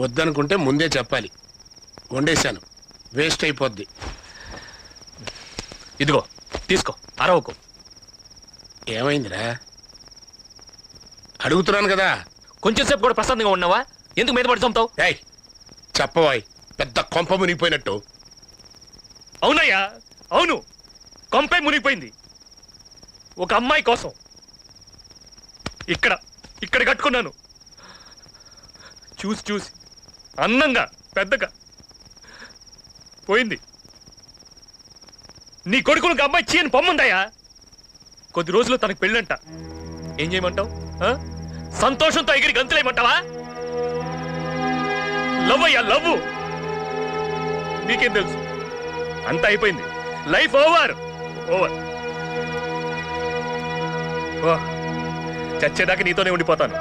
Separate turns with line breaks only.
వద్దనుకుంటే ముందే చెప్పాలి. వండేశాను, వేస్ట్ అయిపోద్ది.
ఇదిగో తీసుకో, అరవకు.
ఏమైందిరా? అడుగుతున్నాను కదా.
కొంచెం సేపు కూడా ప్రశాంతంగా ఉన్నావా? ఎందుకు మీద పడి చంపుతావు?
ఏయ్ చెప్పవాయ్, పెద్ద కొంప మునిగిపోయినట్టు.
అవునయ్యా, అవును, కొంపే మునిగిపోయింది. ఒక అమ్మాయి కోసం ఇక్కడ కట్టుకున్నాను. చూసి చూసి అందంగా పెద్దగా పోయింది. నీ కొడుకులకు అమ్మాయి చేయని పొమ్ముందయ్యా. కొద్ది రోజుల్లో తనకు పెళ్ళంట. ఏం చేయమంటావు? సంతోషంతో ఎగిరి గంతులేయమంటావా? లవ్ అయ్యా, లవ్. నీకేం తెలుసు? అంతా అయిపోయింది. Life over over. చచ్చేదాకా నీతోనే ఉండిపోతాను.